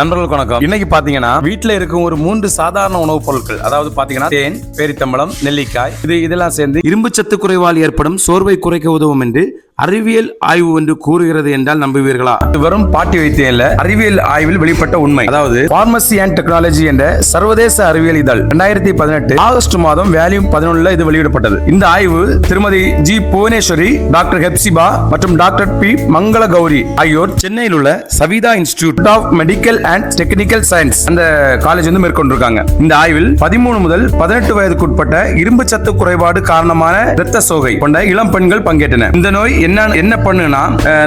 நண்பர்களுக்கு வணக்கம். இன்னைக்கு பாத்தீங்கன்னா வீட்டுல இருக்கும் ஒரு 3 சாதாரண உணவுப் பொருட்கள், அதாவது பாத்தீங்கன்னா தேன், பேரித்தம்பழம், நெல்லிக்காய், இதெல்லாம் சேர்ந்து இரும்பு சத்து குறைவால் ஏற்படும் சோர்வை குறைக்க உதவும் என்று அறிவியல் ஆய்வு ஒன்று கூறுகிறது என்றால் நம்புவீர்களா? இது வெறும் பாட்டி வைத்தியம் இல்ல, அறிவியல் ஆய்வில் வெளிப்பட்ட உண்மை. அதாவது பார்மசி அண்ட் டெக்னாலஜி என்ற சர்வதேச அறிவியல் இதழ் 2018 ஆகஸ்ட் மாதம் வால்யூம் 11 இது வெளியிடப்பட்டது. இந்த ஆய்வு திருமதி ஜி புவனேஸ்வரி, டாக்டர் ஹெப்சிபா மற்றும் டாக்டர் பி மங்கள கௌரி ஆகியோர் சென்னையில் உள்ள Saveetha Institute of Medical and Technical Science அந்த காலேஜ் வந்து மேற்கொண்டிருக்காங்க. இந்த ஆய்வில் 13 முதல் 18 வயதுக்குட்பட்ட இரும்பு சத்து குறைபாடு காரணமான இரத்த சோகை கொண்ட இளம் பெண்கள் பங்கேற்றனர். இந்த நோய் என்ன பண்ணுனா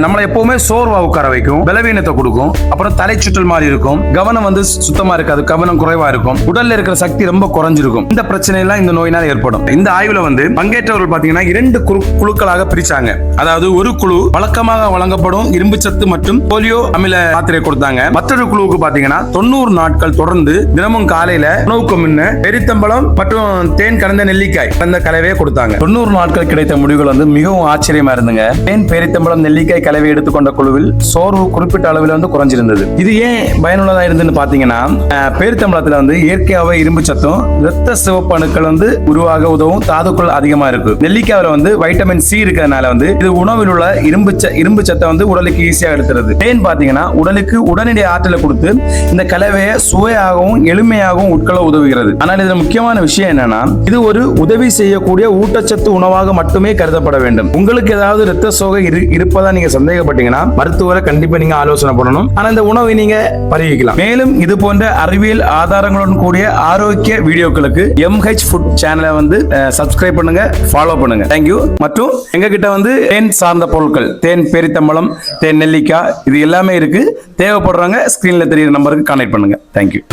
நம்மள எப்பவுமே சோர்வா உட்கார வைக்கும், பலவீனத்தை கொடுக்கும், அப்புறம் தலை சுற்றல் மாதிரி இருக்கும், கவனம் வந்து சுத்தமா இருக்காது, கவனம் குறைவா இருக்கும், உடல்ல இருக்கிற சக்தி ரொம்ப குறைஞ்சிருக்கும். இந்த பிரச்சனை எல்லாம் இந்த நோயினால் ஏற்படும். இந்த ஆய்வுல வந்து பங்கேற்றவர்கள் பாத்தீங்கன்னா 2 குழுக்களாக பிரிச்சாங்க. அதாவது ஒரு குழு வழக்கமாக வழங்கப்படும் இரும்பு சத்து மற்றும் போலியோ அமில மாத்திரை கொடுத்தாங்க. மற்றொரு குழுவுக்கு பாத்தீங்கன்னா 90 நாட்கள் தொடர்ந்து தினமும் காலையில உணவுக்கு முன்ன பெரித்தம்பழம் மற்றும் தேன் கலந்த நெல்லிக்காய் கலந்த கலவையை கொடுத்தாங்க. 90 நாட்கள் கிடைத்த முடிவுகள் வந்து மிகவும் ஆச்சரியமா இருந்துங்க. தேன், பேரித்தம்பழம், நெல்லிக்காய் கலவை எடுத்துக்கொண்ட குழுவில் சோர்வு குறிப்பிட்ட அளவில் வந்து குறைஞ்சிருந்தது. இது ஏன் பயனுள்ளதா இருந்துன்னு பாத்தீங்கன்னா, பேரித்தம்பழத்துல வந்து இயற்கையாவே இரும்பு சத்தும் இரத்த சிவப்பு அணுக்கள் வந்து உருவாக உதவும் தாதுக்கள் அதிகமா இருக்கு. நெல்லிக்காயில வந்து வைட்டமின் சி இருக்கிறதுனால வந்து இது உணவில் உள்ள இரும்பு சத்தை வந்து உடலுக்கு ஈஸியாக எடுத்துறது. தேன் பாத்தீங்கன்னா உடலுக்கு உடனடி ஆற்றலை கொடுத்து இந்த கலவையை சுவையாகவும் எளிமையாகவும் உட்கொள்ள உதவுகிறது. ஆனால் இதுல முக்கியமான விஷயம் என்னன்னா, இது ஒரு உதவி செய்யக்கூடிய ஊட்டச்சத்து உணவாக மட்டுமே கருதப்பட வேண்டும். உங்களுக்கு ஏதாவது இரத்த சோகை இருப்பதா நீங்க சந்தேகப்பட்டீங்கன்னா மருத்துவரை கண்டிப்பா நீங்க ஆலோசனை பண்ணணும். ஆனா இந்த உணவை நீங்க பரிவிக்கலாம். மேலும் இது போன்ற அறிவியல் ஆதாரங்களுடன் கூடிய ஆரோக்கிய வீடியோக்களுக்கு MH ஃபுட் சேனலை வந்து சப்ஸ்கிரைப் பண்ணுங்க, ஃபாலோ பண்ணுங்க. தேங்க்யூ. மற்றும் எங்க கிட்ட வந்து தேன் சார்ந்த பொருட்கள், தேன், பேரித்தம்பழம், தேன், நெல்லிக்காய் இது எல்லாமே இருக்கு. தேவைப்படுறவங்க ஸ்கிரீன்ல தெரியுற நம்பருக்கு கான்டாக்ட் பண்ணுங்க. தேங்க்யூ.